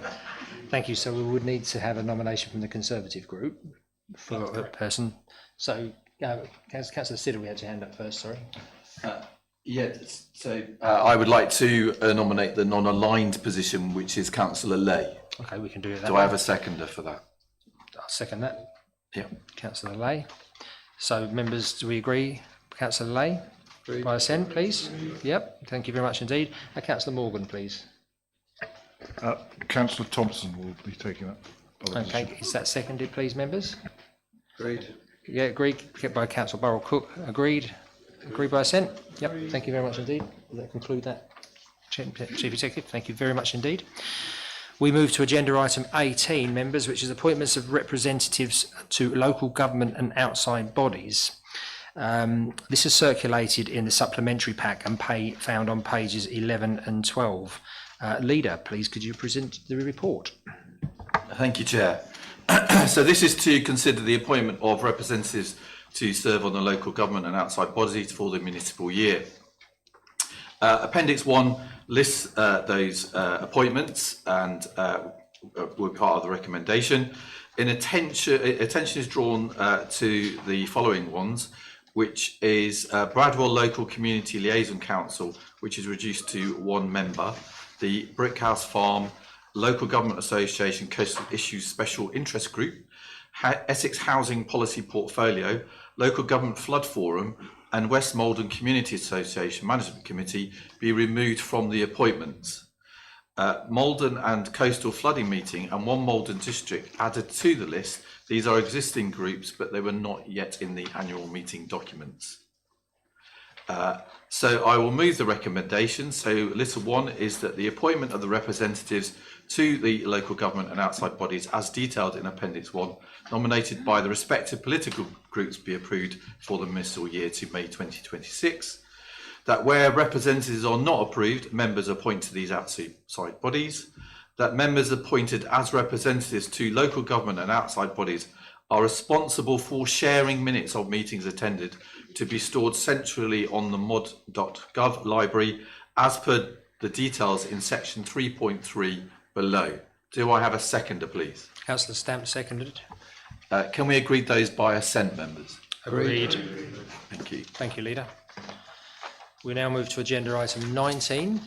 Thank you. So we would need to have a nomination from the Conservative group for a person. So, Councillor Siddle, we had your hand up first, sorry. Yes, so I would like to nominate the non-aligned position, which is Councillor Lay. Okay, we can do it that Do way. I have a seconder for that? I'll second that. Yeah. Councillor Lay. So, members, do we agree? Councillor Lay, by assent, please. Yep, thank you very much indeed. Councillor Morgan, please. Councillor Thompson will be taking that. Okay, is that seconded, please, members? Agreed. Yeah, agreed by Councillor Burrell Cook. Agreed. Agreed by assent. Yep, thank you very much indeed. Does that conclude that, Chief Executive? Thank you very much indeed. We move to agenda item 18, members, which is appointments of representatives to local government and outside bodies. This is circulated in the supplementary pack and found on pages 11 and 12. Leader, please, could you present the report? Thank you, Chair. So this is to consider the appointment of representatives to serve on the local government and outside bodies for the municipal year. Appendix 1 lists those appointments and were part of the recommendation. Attention is drawn to the following ones, which is Bradwell Local Community Liaison Council, which is reduced to 1 member, the Brickhouse Farm Local Government Association Coastal Issues Special Interest Group, Essex Housing Policy Portfolio, Local Government Flood Forum, and West Maldon Community Association Management Committee be removed from the appointments. Maldon and Coastal Flooding Meeting and 1 Maldon District added to the list. These are existing groups, but they were not yet in the annual meeting documents. So I will move the recommendation. So little 1 is that the appointment of the representatives to the local government and outside bodies as detailed in Appendix 1, nominated by the respective political groups, be approved for the municipal year to May 2026. That where representatives are not approved, members appoint to these outside bodies. That members appointed as representatives to local government and outside bodies are responsible for sharing minutes of meetings attended to be stored centrally on the mod.gov library as per the details in section 3.3 below. Do I have a seconder, please? Councillor Stamp, seconded. Can we agree those by assent, members? Agreed. Thank you. Thank you, Leader. We now move to agenda item 19,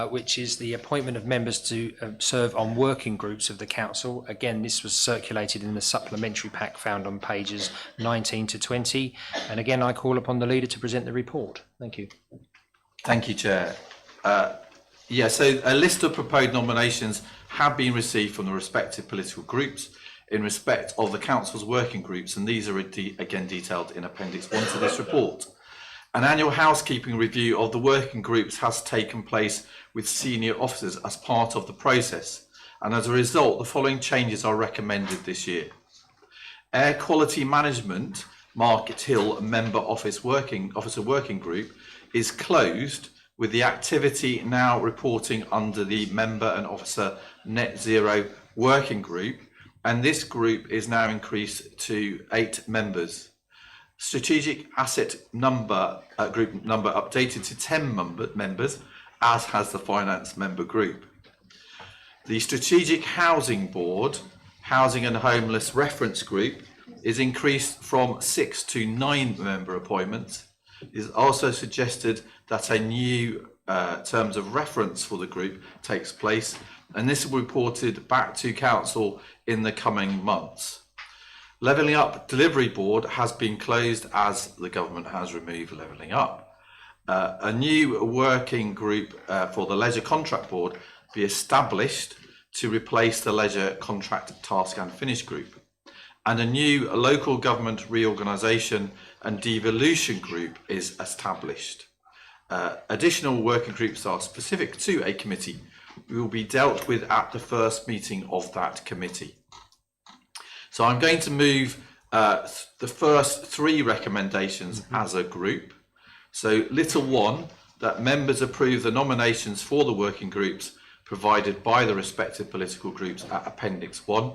which is the appointment of members to serve on working groups of the council. Again, this was circulated in the supplementary pack found on pages 19 to 20. And again, I call upon the leader to present the report. Thank you. Thank you, Chair. So a list of proposed nominations have been received from the respective political groups in respect of the council's working groups, and these are again detailed in Appendix 1 to this report. An annual housekeeping review of the working groups has taken place with senior officers as part of the process, and as a result, the following changes are recommended this year. Air Quality Management Market Hill Member Officer Working Group is closed, with the activity now reporting under the Member and Officer Net Zero Working Group, and this group is now increased to 8 members. Strategic Asset Group number updated to 10 members, as has the Finance Member Group. The Strategic Housing Board, Housing and Homeless Reference Group, is increased from 6 to 9 member appointments. It is also suggested that a new terms of reference for the group takes place, and this will be reported back to Council in the coming months. Levelling Up Delivery Board has been closed as the government has removed Levelling Up. A new working group for the Leisure Contract Board be established to replace the Leisure Contract Task and Finish Group. And a new Local Government Reorganisation and Devolution Group is established. Additional working groups are specific to a committee will be dealt with at the first meeting of that committee. So I'm going to move the first three recommendations as a group. So little one, that members approve the nominations for the working groups provided by the respective political groups at Appendix 1.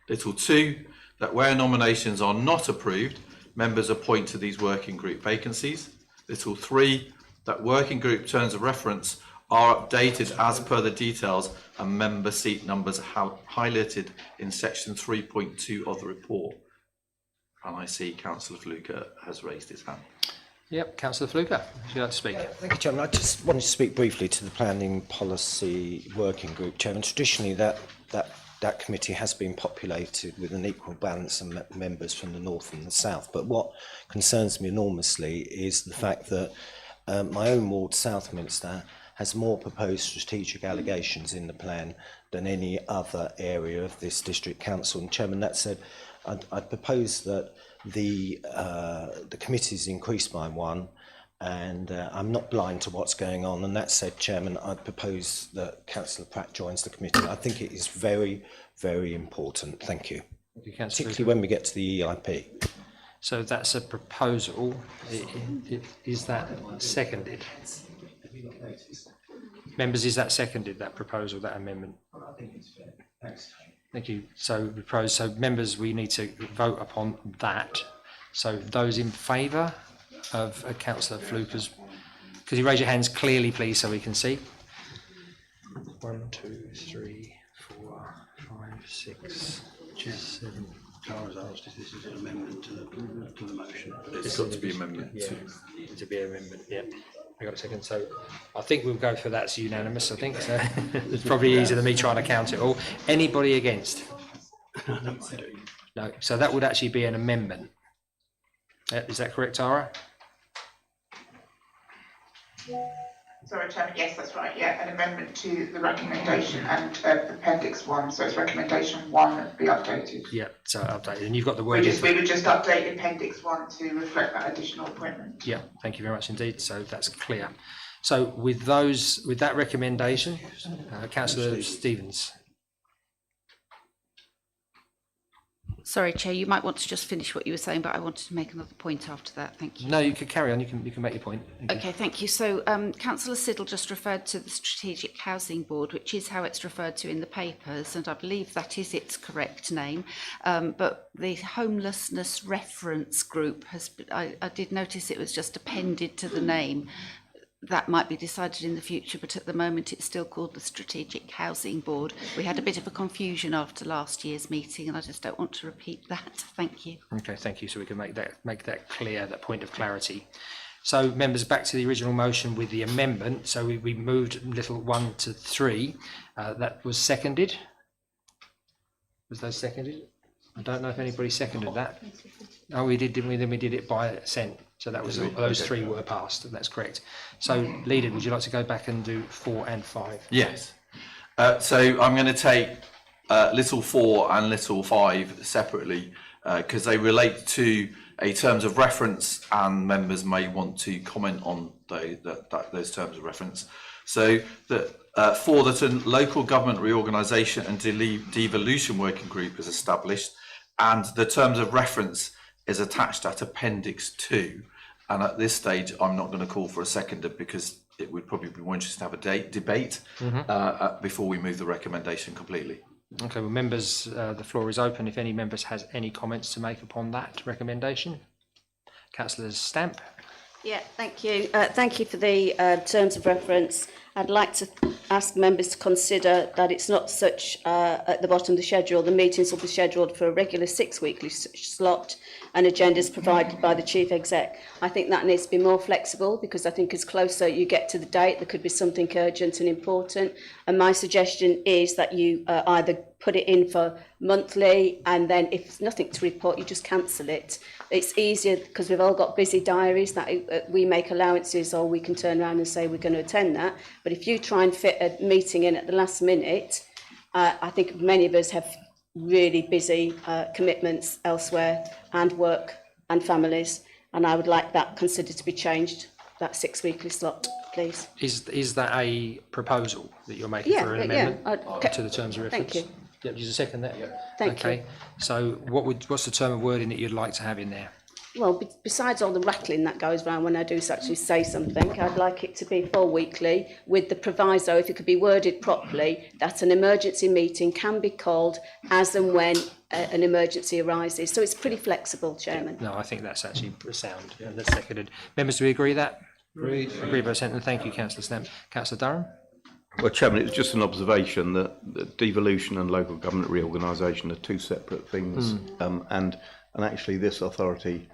Little 2, that where nominations are not approved, members appoint to these working group vacancies. Little 3, that working group terms of reference are updated as per the details and member seat numbers highlighted in section 3.2 of the report. And I see Councillor Fluker has raised his hand. Yep, Councillor Fluker, would you like to speak? Thank you, Chairman. I just wanted to speak briefly to the Planning Policy Working Group, Chairman. Traditionally, that committee has been populated with an equal balance of members from the north and the south. But what concerns me enormously is the fact that my own ward, Southminster, has more proposed strategic allegations in the plan than any other area of this district council. And Chairman, that said, I'd propose that the committee's increased by one, and I'm not blind to what's going on. And that said, Chairman, I'd propose that Councillor Pratt joins the committee. I think it is very, very important. Thank you. Thank you, Councillor Particularly when we get to the EIP. So that's a proposal. Is that seconded? Members, is that seconded, that proposal, that amendment? I think it's fair. Thanks. Thank you. So members, we need to vote upon that. So those in favour of Councillor Fluker's, could you raise your hands clearly, please, so we can see? 1, 2, 3, 4, 5, 6, 7. Tara's asked if this is an amendment to the motion. It's got to be amendment. Yeah, to be amendment. Yeah. I got a second. So I think we'll go for that's unanimous. I think so. It's probably easier than me trying to count it all. Anybody against? No. So that would actually be an amendment. Is that correct, Tara? Sorry, Chairman, yes, that's right, yeah, an amendment to the recommendation and Appendix 1, so it's recommendation 1 be updated. Yeah, so updated, and you've got the word. We would just update Appendix 1 to reflect that additional appointment. Yeah, thank you very much indeed, so that's clear. So with that recommendation, Councillor Stevens. Sorry, Chair, you might want to just finish what you were saying, but I wanted to make another point after that. Thank you. No, you can carry on. You can make your point. Okay, thank you. So Councillor Siddle just referred to the Strategic Housing Board, which is how it's referred to in the papers, and I believe that is its correct name. But the Homelessness Reference Group I did notice it was just appended to the name. That might be decided in the future, but at the moment it's still called the Strategic Housing Board. We had a bit of a confusion after last year's meeting, and I just don't want to repeat that. Thank you. Okay, thank you. So we can make that clear, that point of clarity. So members, back to the original motion with the amendment. So we moved little 1 to 3. That was seconded. Was those seconded? I don't know if anybody seconded that. Oh, we did, didn't we? Then we did it by assent. So that was those 3 were passed, and that's correct. So, Leader, would you like to go back and do 4 and 5? Yes. So I'm going to take little 4 and little 5 separately because they relate to a terms of reference, and members may want to comment on those terms of reference. So that for that a local government reorganisation and devolution working group is established, and the terms of reference is attached at Appendix 2. And at this stage, I'm not going to call for a seconder because it would probably be more interesting to have a debate before we move the recommendation completely. Okay, well, members, the floor is open. If any members has any comments to make upon that recommendation. Councillor Stamp. Yeah, thank you. Thank you for the terms of reference. I'd like to ask members to consider that it's not such at the bottom of the schedule. The meetings will be scheduled for a regular 6-weekly slot, and agendas provided by the Chief Exec. I think that needs to be more flexible because I think as closer you get to the date, there could be something urgent and important. And my suggestion is that you either put it in for monthly, and then if there's nothing to report, you just cancel it. It's easier because we've all got busy diaries that we make allowances, or we can turn around and say we're going to attend that. But if you try and fit a meeting in at the last minute, I think many of us have really busy commitments elsewhere, and work and families, and I would like that considered to be changed, that 6-weekly slot, please. Is that a proposal that you're making for an amendment to the terms of reference? Thank you. Yeah, did you second that? Thank you. Okay, so what's the term of wording that you'd like to have in there? Well, besides all the rattling that goes round when I do actually say something, I'd like it to be full weekly with the proviso, if it could be worded properly, that an emergency meeting can be called as and when an emergency arises. So it's pretty flexible, Chairman. No, I think that's actually sound. Yeah, that's seconded. Members, do we agree with that? Agreed. Agreed by consent, and thank you, Councillor Stamp. Councillor Durham? Well, Chairman, it's just an observation that devolution and local government reorganisation are two separate things, and actually this authority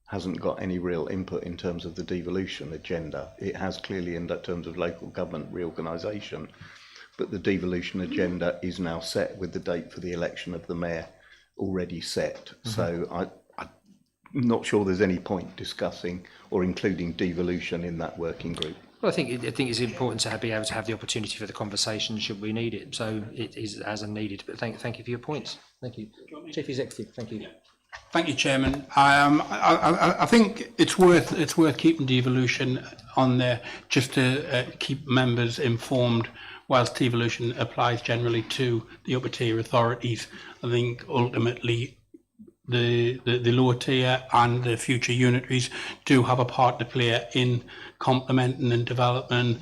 hasn't got any real input in terms of the devolution agenda. It has clearly in terms of local government reorganisation, but the devolution agenda is now set with the date for the election of the mayor already set. So I'm not sure there's any point discussing or including devolution in that working group. Well, I think it's important to be able to have the opportunity for the conversation should we need it. So it is as and needed. But thank you for your points. Thank you, Chief Executive. Thank you. Thank you, Chairman. I think it's worth keeping devolution on there just to keep members informed. Whilst devolution applies generally to the upper tier authorities, I think ultimately the lower tier and the future unitaries do have a part to play in complementing and developing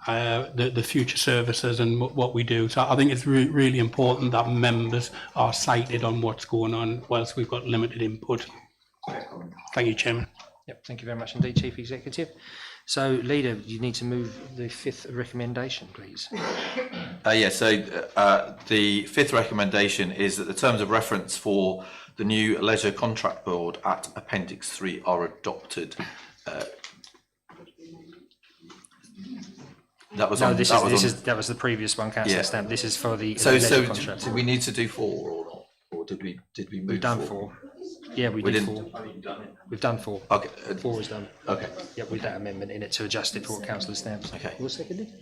the future services and what we do. So I think it's really important that members are cited on what's going on whilst we've got limited input. Thank you, Chairman. Yep, thank you very much indeed, Chief Executive. So, Leader, you need to move the fifth recommendation, please. The fifth recommendation is that the terms of reference for the new Leisure Contract Board at Appendix 3 are adopted. That was the previous one, Councillor Stamp. This is for the leisure contract. Do we need to do 4 or not, or did we move? We've done 4. Yeah, we did 4. We've done 4. Okay, 4 is done. Okay. Yeah, with that amendment in it to adjust it for what Councillor Stamp. Okay. Who seconded?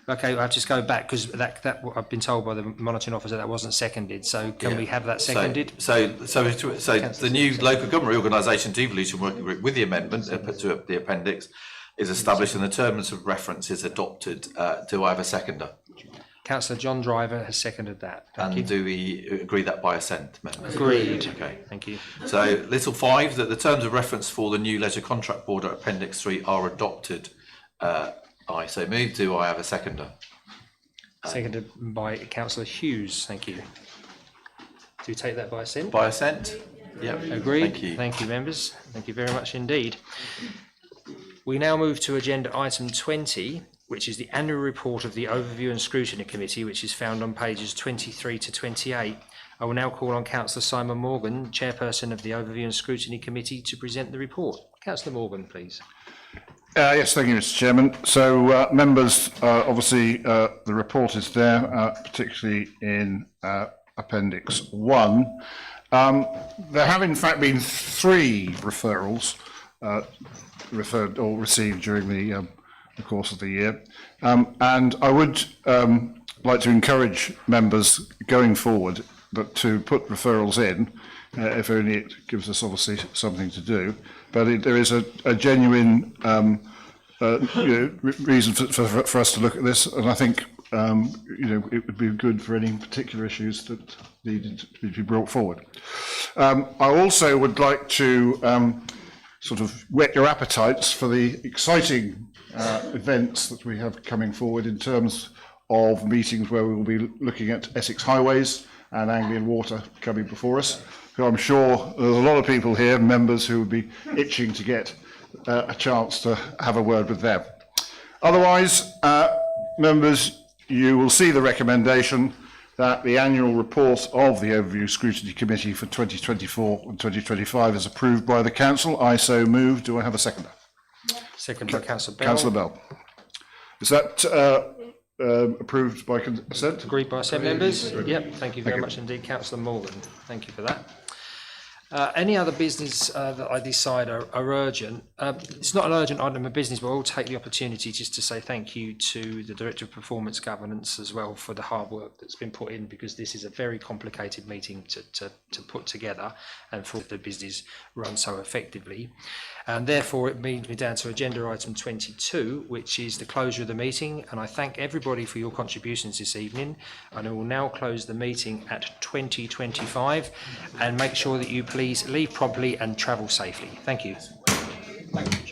Okay, I'll just go back because that I've been told by the monitoring officer that wasn't seconded. So can we have that seconded? So the new local government reorganisation devolution working group with the amendment put to the appendix is established and the terms of reference is adopted. Do I have a seconder? Councillor John Driver has seconded that. Thank you. Do we agree that by assent, members? Agreed. Okay. Thank you. So, little 5, that the terms of reference for the new Leisure Contract Board at Appendix 3 are adopted. I so move. Do I have a seconder? Seconded by Councillor Hughes. Thank you. Do you take that by assent? By assent. Yep. Agreed. Thank you. Thank you, members. Thank you very much indeed. We now move to agenda item 20, which is the annual report of the Overview and Scrutiny Committee, which is found on pages 23 to 28. I will now call on Councillor Simon Morgan, Chairperson of the Overview and Scrutiny Committee, to present the report. Councillor Morgan, please. Yes, thank you, Mr. Chairman. So, members, obviously, the report is there, particularly in Appendix 1. There have, in fact, been 3 referrals referred or received during the course of the year. And I would like to encourage members going forward but to put referrals in, if only it gives us obviously something to do. But there is a genuine reason for us to look at this, and I think it would be good for any particular issues that needed to be brought forward. I also would like to sort of whet your appetites for the exciting events that we have coming forward in terms of meetings where we will be looking at Essex Highways and Anglian Water coming before us. So I'm sure there's a lot of people here, members, who would be itching to get a chance to have a word with them. Otherwise, members, you will see the recommendation that the annual report of the Overview Scrutiny Committee for 2024 and 2025 is approved by the Council. I so move. Do I have a seconder? Second by Councillor Bell. Councillor Bell. Is that approved by consent? Agreed by assent, members? Yep, thank you very much indeed, Councillor Morgan. Thank you for that. Any other business that I decide are urgent, It's not an urgent item of business, but I'll take the opportunity just to say thank you to the Director of Performance Governance as well for the hard work that's been put in, because this is a very complicated meeting to put together and for the business run so effectively. And therefore it brings me down to agenda item 22, which is the closure of the meeting. And I thank everybody for your contributions this evening. And I will now close the meeting at 20:25 and make sure that you please leave promptly and travel safely. Thank you. Thank you.